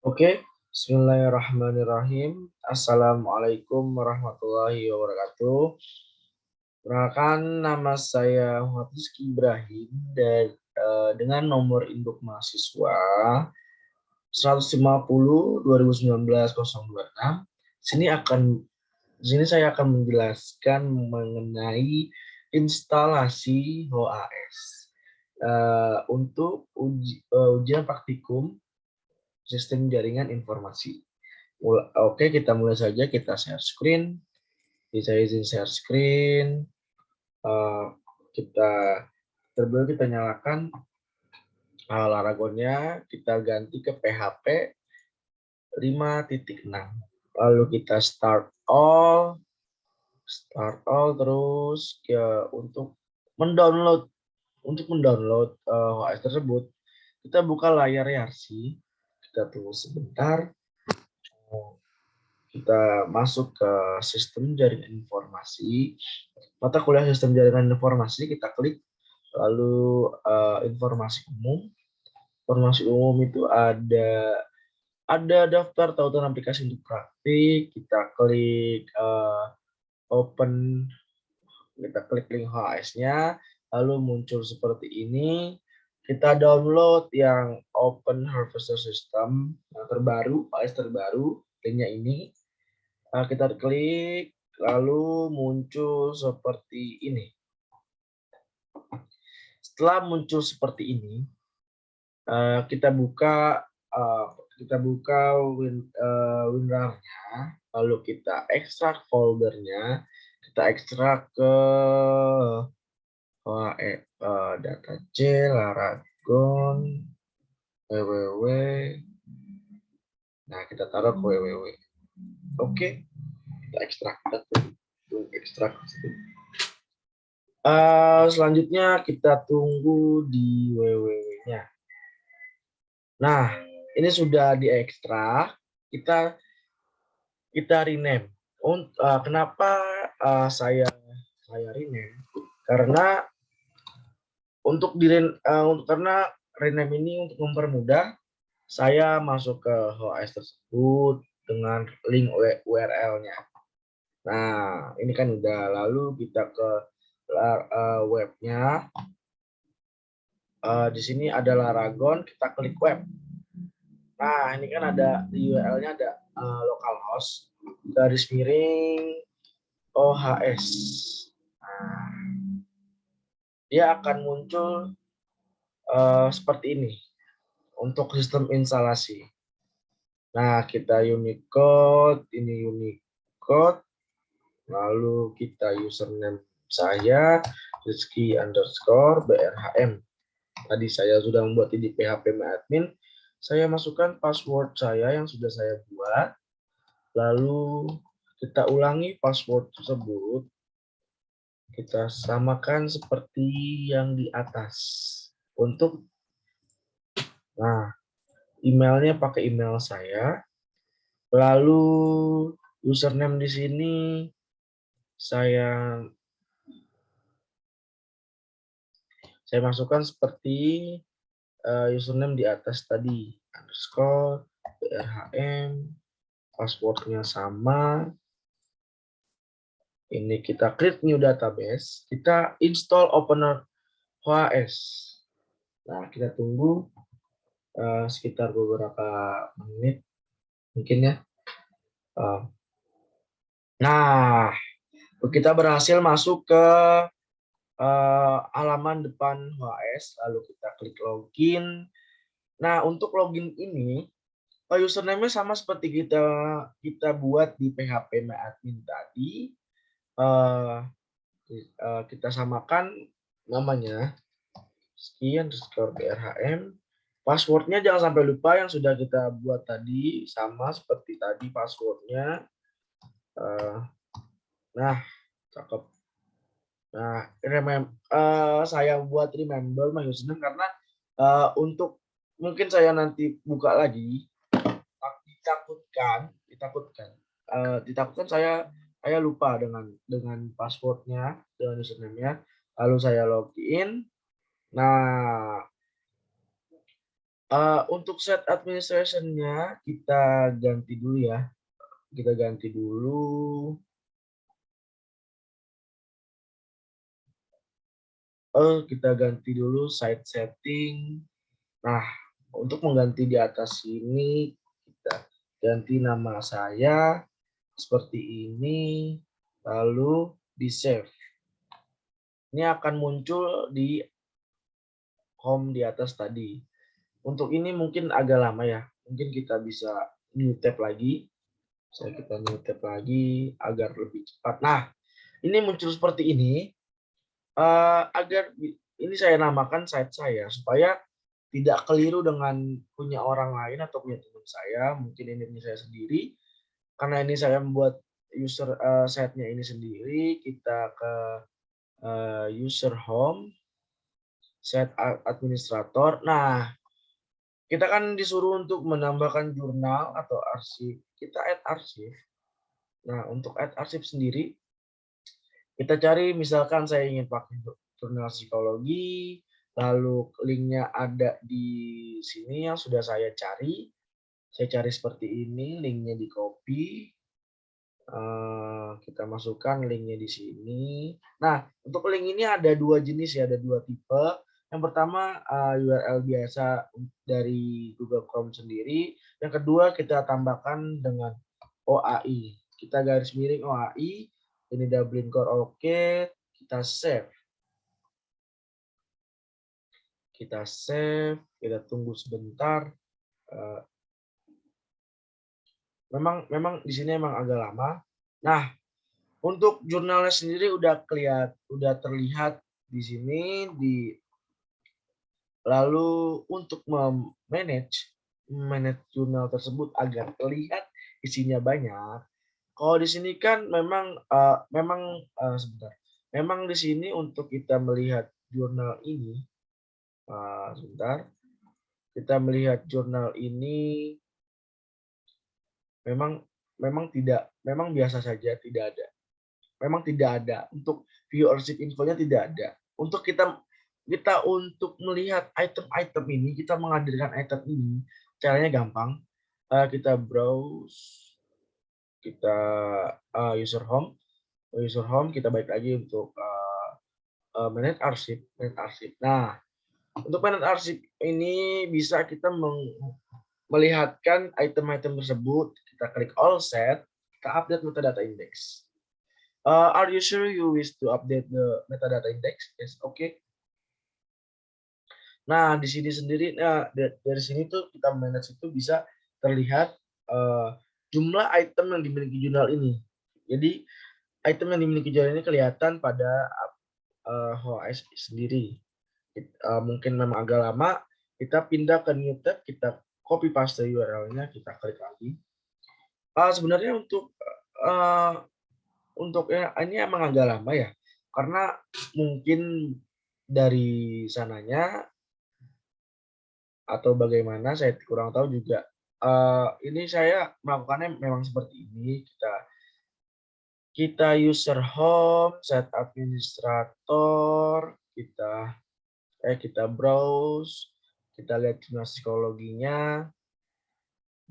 Oke, bismillahirrahmanirrahim. Assalamualaikum warahmatullahi wabarakatuh. Perkenalkan, nama saya Muhammad Rizky Ibrahim dan dengan nomor induk mahasiswa 150 2019 026. Sini akan di sini saya akan menjelaskan mengenai instalasi HOAS untuk ujian praktikum sistem jaringan informasi. Oke, kita mulai saja. Kita share screen. Saya izin share screen. Kita terlebih kita nyalakan Laragonnya. Kita ganti ke PHP 5.6. Lalu kita start all terus ya, untuk mendownload OS tersebut kita buka layar YARSI. Kita tunggu sebentar. Kita masuk ke sistem jaringan informasi. Mata kuliah sistem jaringan informasi kita klik, lalu informasi umum. Informasi umum itu ada daftar tautan aplikasi untuk praktik. Kita klik open, kita klik link HAS-nya, lalu muncul seperti ini. Kita download yang Open Harvester System yang terbaru, HAS terbaru, linknya ini. Kita klik, lalu muncul seperti ini. Setelah muncul seperti ini, kita buka WinRAR-nya, lalu kita ekstrak foldernya, kita ekstrak ke data C, Laragon, www. Nah, kita taruh ke www. Oke, kita ekstrak. Selanjutnya kita tunggu di www-nya. Nah, ini sudah diekstrak. Kita rename. Kenapa saya rename? Karena karena rename ini untuk mempermudah saya masuk ke HOAS tersebut dengan link URL-nya. Nah, ini kan udah. Lalu kita ke webnya. Di sini ada Laragon, kita klik web. Nah, ini kan ada di URL-nya ada localhost garis miring OHS. Nah, dia akan muncul seperti ini untuk sistem instalasi. Nah, kita Unicode, ini Unicode, lalu kita username saya Rizky_BRHM. Tadi saya sudah membuat di PHP admin. Saya masukkan password saya yang sudah saya buat. Lalu kita ulangi password tersebut. Kita samakan seperti yang di atas. Nah, emailnya pakai email saya. Lalu username di sini saya masukkan seperti username di atas tadi, underscore BRHM, passwordnya sama. Ini kita create new database, kita install opener HOAS. Nah, kita tunggu sekitar beberapa menit mungkin ya. Nah, kita berhasil masuk ke halaman depan HOAS, lalu kita klik login. Nah, untuk login ini username-nya sama seperti kita buat di PHP admin tadi. Kita samakan namanya Rizky_BRHM. Passwordnya jangan sampai lupa yang sudah kita buat tadi, sama seperti tadi passwordnya. Nah, cakep. Nah, saya buat remember my username karena untuk mungkin saya nanti buka lagi, ditakutkan saya lupa dengan passwordnya, dengan username-nya. Lalu saya login. Nah, Untuk set administration-nya kita ganti dulu ya. Kita ganti dulu. Kita ganti dulu site setting. Nah, untuk mengganti di atas sini, kita ganti nama saya seperti ini, lalu di save. Ini akan muncul di home di atas tadi. Untuk ini mungkin agak lama ya. Mungkin kita bisa new tab lagi. Kita new tab lagi agar lebih cepat. Nah, ini muncul seperti ini. Agar ini saya namakan site saya supaya tidak keliru dengan punya orang lain atau punya teman saya. Mungkin ini punya saya sendiri. Karena ini saya membuat user site-nya ini sendiri. Kita ke user home, set administrator. Nah, kita kan disuruh untuk menambahkan jurnal atau arsip. Kita add arsip. Nah, untuk add arsip sendiri, kita cari misalkan saya ingin pakai jurnal psikologi, lalu linknya ada di sini yang sudah saya cari. Saya cari seperti ini, linknya di copy. Kita masukkan linknya di sini. Nah, untuk link ini ada dua jenis ya, ada dua tipe. Yang pertama URL biasa dari Google Chrome sendiri. Yang kedua kita tambahkan dengan OAI. Kita garis miring OAI. Ini Dublin Core oke. Kita save. Kita save. Kita tunggu sebentar. Memang di sini emang agak lama. Nah, untuk jurnalnya sendiri udah terlihat di sini. Lalu untuk manage jurnal tersebut agar terlihat isinya banyak. Kalau di sini kan memang sebentar. Memang di sini untuk kita melihat jurnal ini, sebentar. Kita melihat jurnal ini memang biasa saja, tidak ada. Memang tidak ada untuk viewership infonya tidak ada. Untuk kita untuk melihat item-item ini, kita menghadirkan item ini, caranya gampang. Kita browse, kita user home, kita balik lagi untuk manage arsip. Nah, untuk manage arsip ini bisa kita melihatkan item-item tersebut. Kita klik all set, kita update metadata index. Are you sure you wish to update the metadata index? Yes, okay. Nah, di sini sendiri, dari sini tuh kita manage itu bisa terlihat jumlah item yang dimiliki jurnal ini. Jadi, item yang dimiliki jurnal ini kelihatan pada HOAS sendiri. Mungkin memang agak lama, kita pindah ke new tab, kita copy paste URL-nya, kita klik lagi. Sebenarnya untuk ini emang agak lama ya, karena mungkin dari sananya atau bagaimana saya kurang tahu juga. Ini saya melakukannya memang seperti ini. Kita user home, set administrator, kita browse, kita lihat jurnal psikologinya.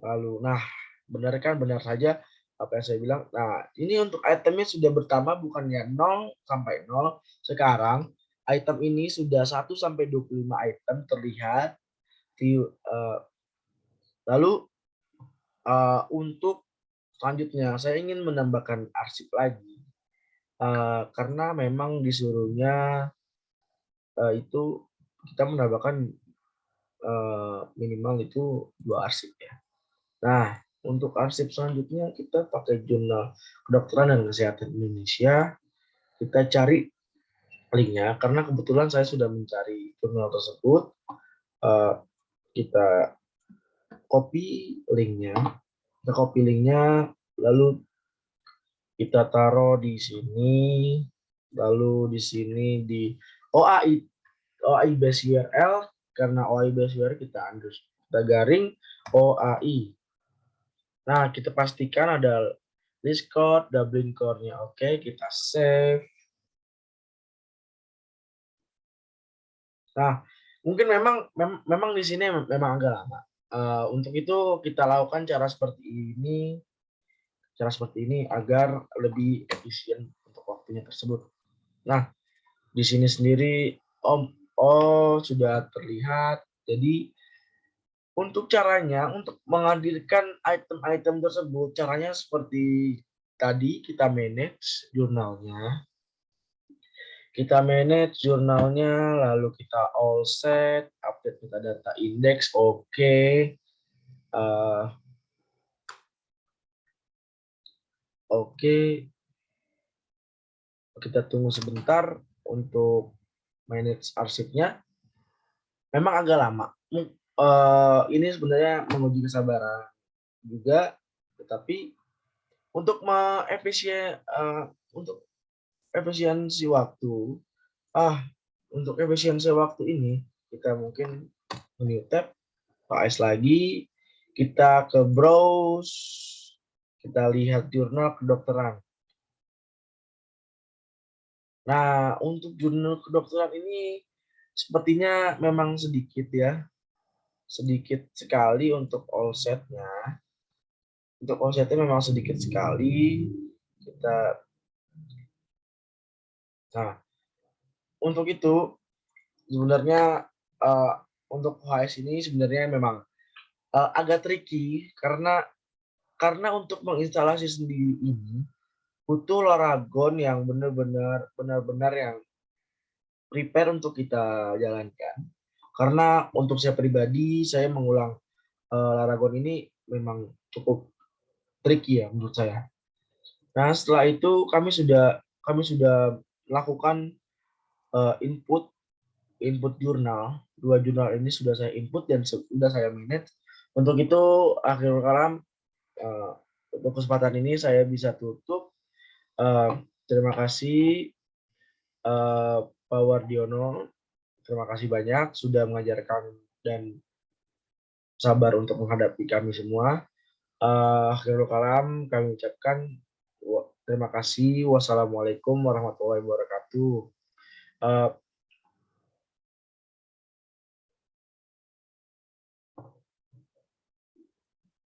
Lalu, nah, benar saja apa yang saya bilang. Nah, ini untuk itemnya sudah bertambah bukannya 0 sampai 0. Sekarang item ini sudah 1 sampai 25 item terlihat. Lalu untuk selanjutnya saya ingin menambahkan arsip lagi. Karena memang disuruhnya itu kita menambahkan minimal itu 2 arsip ya. Nah, untuk arsip selanjutnya kita pakai jurnal kedokteran dan kesehatan Indonesia. Kita cari linknya karena kebetulan saya sudah mencari jurnal tersebut. Kita copy linknya, lalu kita taruh di sini, lalu di sini di OAI base URL, karena OAI base URL kita garing OAI. Nah, kita pastikan ada list code, Dublin core-nya oke, kita save. Nah, Mungkin memang di sini memang agak lama. Untuk itu kita lakukan cara seperti ini agar lebih efisien untuk waktunya tersebut. Nah, di sini sendiri sudah terlihat. Jadi untuk caranya, untuk menghadirkan item-item tersebut, caranya seperti tadi kita manage jurnalnya. Kita manage jurnalnya, lalu kita all set, update metadata index, oke. Oke, kita tunggu sebentar untuk manage arsipnya. Memang agak lama. Ini sebenarnya menguji kesabaran juga, tetapi untuk untuk efisiensi waktu, untuk efisiensi waktu ini kita mungkin menu tab, PS lagi, kita ke browse, kita lihat jurnal kedokteran. Nah, untuk jurnal kedokteran ini sepertinya memang sedikit ya, sedikit sekali untuk all set-nya. Untuk all set-nya memang sedikit sekali. Nah, untuk itu sebenarnya untuk OHS ini sebenarnya memang agak tricky karena untuk menginstalasi sendiri ini butuh Laragon yang benar-benar yang prepare untuk kita jalankan. Karena untuk saya pribadi, saya mengulang Laragon ini memang cukup tricky ya menurut saya. Nah, setelah itu kami sudah melakukan input jurnal. Dua jurnal ini sudah saya input dan sudah saya manage. Untuk itu akhirul kalam, untuk kesempatan ini saya bisa tutup. Terima kasih Pak Wardiono. Terima kasih banyak sudah mengajarkan dan sabar untuk menghadapi kami semua. Akhirul kalam kami ucapkan terima kasih. Wassalamualaikum warahmatullahi wabarakatuh.